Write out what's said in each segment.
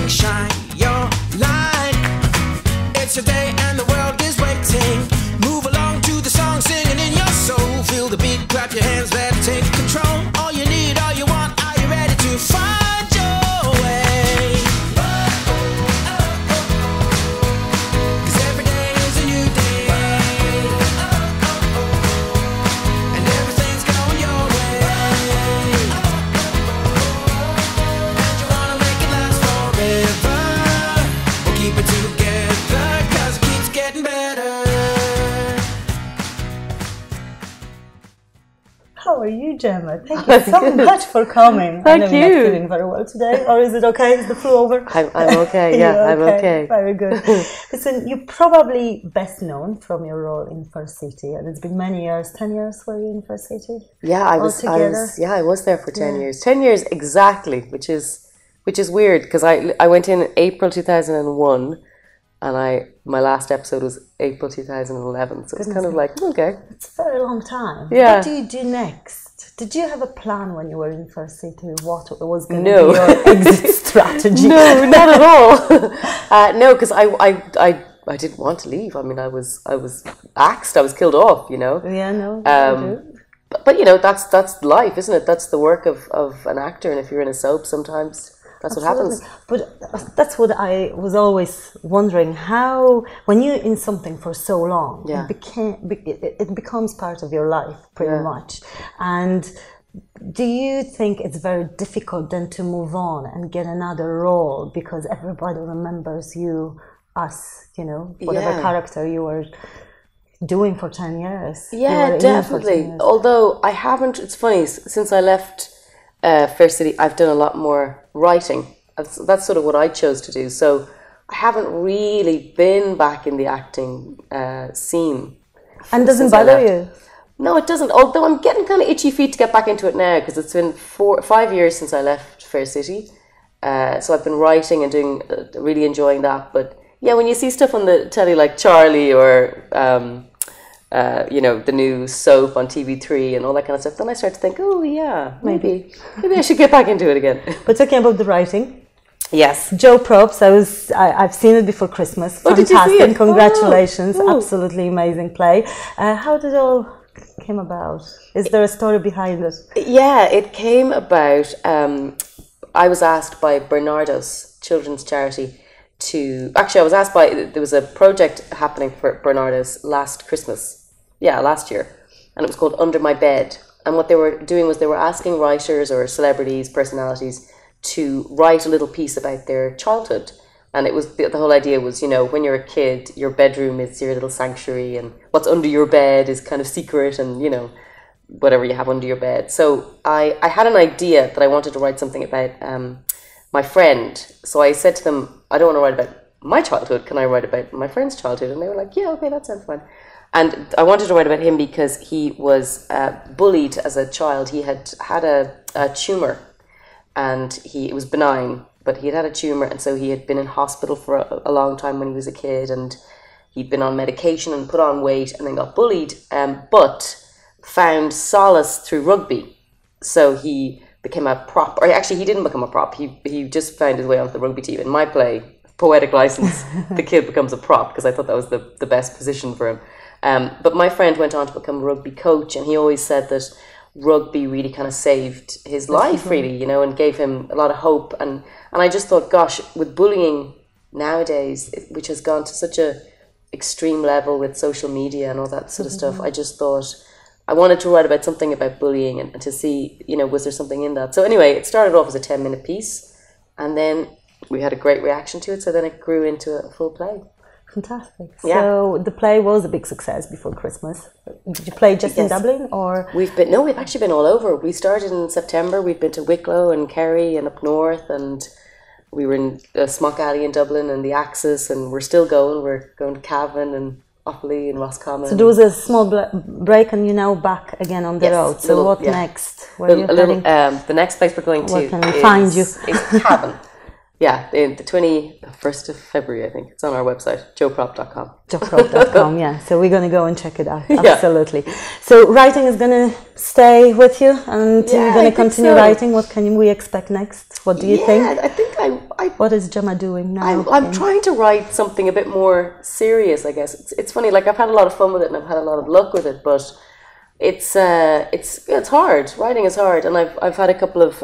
morning, shine your light. It's your day and the world is waiting. Move along to the song, singing in your soul. Feel the beat, clap your hands, let it take control. All you need, all you want, are you ready to find your way? Cause every day is a new day, and everything's going your way. And you wanna make it last forever. We'll keep it together, cause it keeps getting better. How are you, Gemma? Thank you so much for coming. Thank I know you're not feeling very well today, or is it okay? Is the flu over? I'm okay, yeah, You're I'm okay. Very good. Listen, you're probably best known from your role in First City, and it's been many years. 10 years were you in First City? Yeah, I was there for 10 years. 10 years exactly, which is weird because I went in April 2001 and my last episode was April 2011. So it's kind of like, okay. It's a very long time. Yeah. What do you do next? Did you have a plan when you were in First City? What was going to be your exit strategy? No, not at all. No, because I didn't want to leave. I mean, I was axed. I was killed off. You know. Yeah, no. But you know, that's life, isn't it? That's the work of an actor. And if you're in a soap, sometimes that's Absolutely. what happens. But that's what I was always wondering, how, when you're in something for so long, it becomes part of your life, pretty much. And do you think it's very difficult then to move on and get another role because everybody remembers you as, you know, whatever character you were doing for 10 years? Yeah, definitely. Although I haven't, it's funny, since I left First City, I've done a lot more writing. That's sort of what I chose to do. So I haven't really been back in the acting scene. And doesn't bother you? No, it doesn't. Although I'm getting kind of itchy feet to get back into it now because it's been 5 years since I left Fair City. So I've been writing and doing, really enjoying that. But yeah, when you see stuff on the telly like Charlie or you know, the new soap on TV3 and all that kind of stuff, then I start to think, oh yeah, maybe I should get back into it again. But talking about the writing, yes, Joe Props, I've seen it before Christmas. Oh, fantastic! did you see it? Congratulations, absolutely amazing play. How did it all came about? Is there a story behind it? Yeah, it came about. I was asked by Bernardo's children's charity to I was asked by, there was a project happening for Bernardo's last Christmas. Yeah, last year, and it was called Under My Bed. And what they were doing was they were asking writers or celebrities, personalities, to write a little piece about their childhood. And it was the whole idea was, you know, when you're a kid, your bedroom is your little sanctuary, and what's under your bed is kind of secret, and you know, whatever you have under your bed. So I had an idea that I wanted to write something about my friend. So I said to them, I don't want to write about my childhood. Can I write about my friend's childhood? And they were like, yeah, okay, that sounds fine. And I wanted to write about him because he was bullied as a child. He had a tumour, and it was benign, but he had a tumour, and so he had been in hospital for a long time when he was a kid, and he'd been on medication and put on weight and then got bullied, but found solace through rugby. So he became a prop, or actually he didn't become a prop, he just found his way onto the rugby team. In my play, Poetic License, the kid becomes a prop, because I thought that was the best position for him. But my friend went on to become a rugby coach, and he always said that rugby really kind of saved his life, really, you know, and gave him a lot of hope. And I just thought, gosh, with bullying nowadays, which has gone to such a extreme level with social media and all that sort of stuff, I just thought I wanted to write about something about bullying and to see, you know, was there something in that. So anyway, it started off as a 10-minute piece, and then we had a great reaction to it, so then it grew into a full play. Fantastic. Yeah. So the play was a big success before Christmas. Did you play just in Dublin, or? We've actually been all over. We started in September. We've been to Wicklow and Kerry and up north, and we were in Smock Alley in Dublin and the Axis, and we're still going. We're going to Cavan and Offaly and Roscommon. So there was a small break, and you're now back again on the road. So what next? Where are you heading? The next place we're going to Where can we find you? is Cavan. Yeah, the 21st of February, I think. It's on our website, joeprop.com. Joeprop.com, yeah. So we're going to go and check it out. Absolutely. So writing is going to stay with you, and you're going to continue writing. What can we expect next? What do you think? I think What is Gemma doing now? I'm trying to write something a bit more serious, I guess. It's funny, like I've had a lot of fun with it and I've had a lot of luck with it, but it's hard. Writing is hard, and I've had a couple of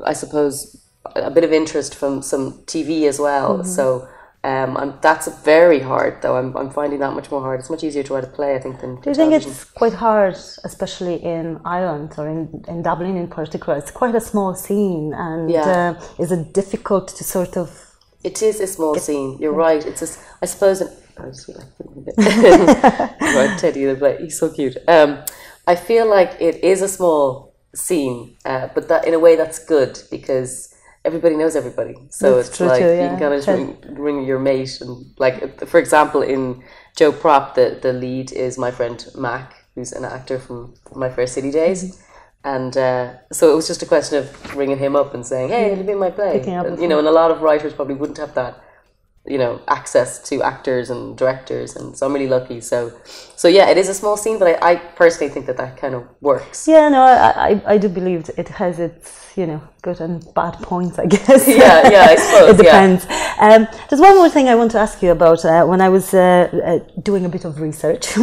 I suppose a bit of interest from some TV as well. So that's very hard, though. I'm finding that much more hard. It's much easier to write a play, I think, than Do you think it's quite hard, especially in Ireland or in Dublin in particular? It's quite a small scene, and is it difficult to sort of... It is a small scene, you're right. It's just, I suppose... I just feel like putting a bit... Right, Teddy, he's so cute. I feel like it is a small scene, but that in a way that's good, because everybody knows everybody, so that's it's true like too, you can kind of ring your mate, and like for example in Joe Prop, the lead is my friend Mac, who's an actor from my first city days, and so it was just a question of ringing him up and saying, hey, it'll be in my play, and a lot of writers probably wouldn't have that access to actors and directors, and so I'm really lucky. So yeah, it is a small scene, but I personally think that kind of works. Yeah, no, I do believe it has its good and bad points, I guess. yeah, I suppose it depends. There's one more thing I want to ask you about. When I was doing a bit of research,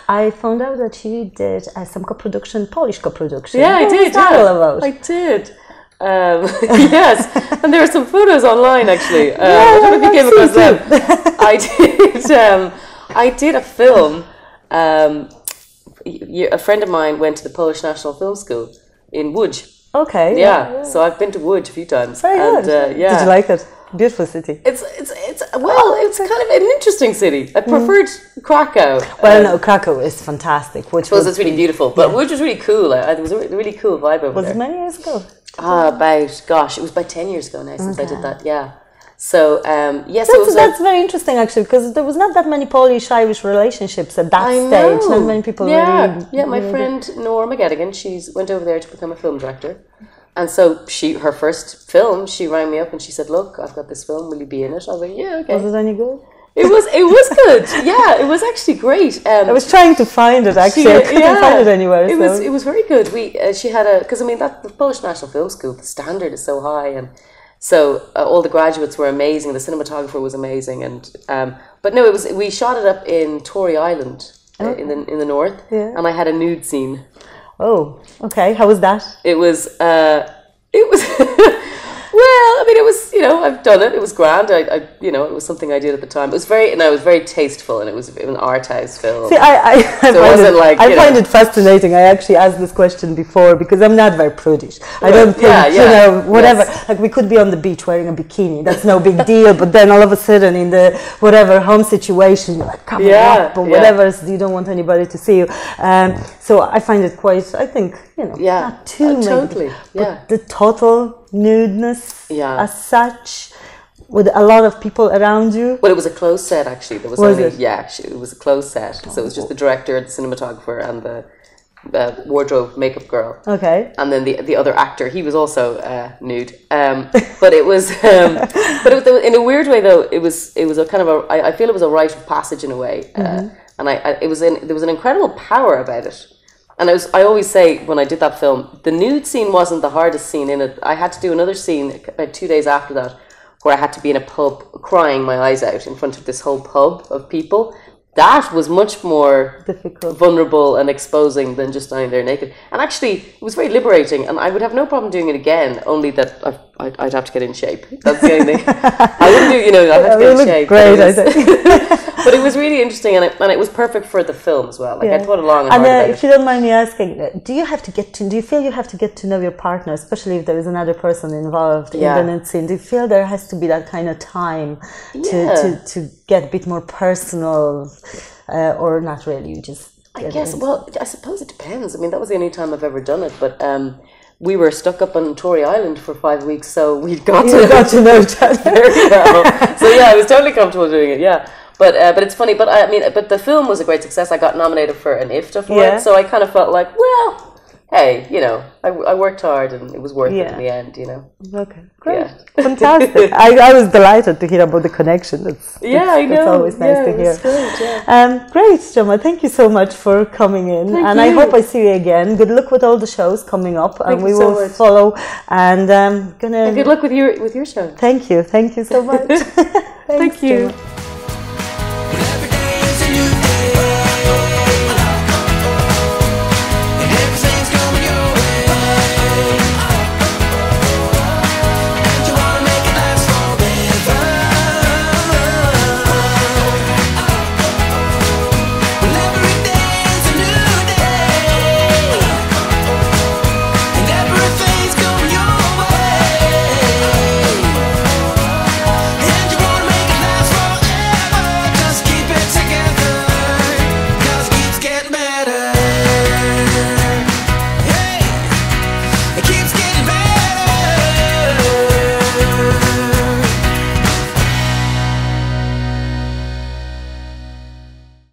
I found out that you did some Polish co-production. Yeah, I did. What's that all about? I did. Yes, and there are some photos online actually. I don't know if you came across them. I did a film. A friend of mine went to the Polish National Film School in Łódź. Okay. Yeah, so I've been to Łódź a few times. Very good. Did you like it? Beautiful city. It's kind of an interesting city. I preferred Krakow. Well, no, Krakow is fantastic. I suppose it's really beautiful, but Łódź was really cool. There was a really cool vibe over there. Was it many years ago? It was about 10 years ago now since I did that. Yeah. So that's very interesting actually, because there was not that many Polish-Irish relationships at that stage. Not many people really. Yeah, my friend Norma Gettigan, she went over there to become a film director. And so her first film, she rang me up and she said, look, I've got this film, will you be in it? I was like, yeah, okay. Was it any good? It was good. Yeah, it was actually great. I was trying to find it actually. I couldn't find it anywhere. It was very good. She had because the Polish National Film School, the standard is so high, and so all the graduates were amazing. The cinematographer was amazing, and but no, we shot it up in Tory Island in the north, and I had a nude scene. Oh, okay. How was that? It was. Well, I mean, it was, I've done it. It was grand. It was something I did at the time. It was very tasteful, and it was an art house film. See, I find it fascinating. I actually asked this question before because I'm not very prudish. I don't think, whatever. Yes. Like we could be on the beach wearing a bikini. That's no big deal. But then all of a sudden in the home situation, you're like cover up or whatever. So you don't want anybody to see you. So I find it quite, I think, not too totally. But the total nudeness as such, with a lot of people around you. Well, it was a closed set actually. There was only it was a closed set, so it was just the director, the cinematographer, and the wardrobe makeup girl. Okay. And then the other actor, he was also nude. But it was, in a weird way though, it was a kind of I feel it was a rite of passage in a way, and there was an incredible power about it. And I always say when I did that film, the nude scene wasn't the hardest scene in it. I had to do another scene about 2 days after that, where I had to be in a pub crying my eyes out in front of this whole pub of people. That was much more difficult, vulnerable and exposing than just lying there naked. And actually, it was very liberating, and I would have no problem doing it again, only that I'd have to get in shape. That's the only thing. I wouldn't do, I'd have to get in shape. Great, I think. But it was really interesting, and it was perfect for the film as well. Like I thought along and if you don't mind me asking, do you feel you have to get to know your partner, especially if there is another person involved in the nude scene? Do you feel there has to be that kind of time to get a bit more personal, or not really? You just I suppose it depends. I mean, that was the only time I've ever done it, but we were stuck up on Tory Island for 5 weeks, so we got to know each other very well. So I was totally comfortable doing it. Yeah. But it's funny. But the film was a great success. I got nominated for an IFTA for it, so I kind of felt like, well, hey, you know, I worked hard and it was worth it in the end, you know. Okay, great. Fantastic. I was delighted to hear about the connection. I know. It's always nice to hear. Great, great, Gemma. Thank you so much for coming in. I hope I see you again. Good luck with all the shows coming up. And we will follow. And good luck with your show. Thank you. Thank you so much. Thank you. Gemma.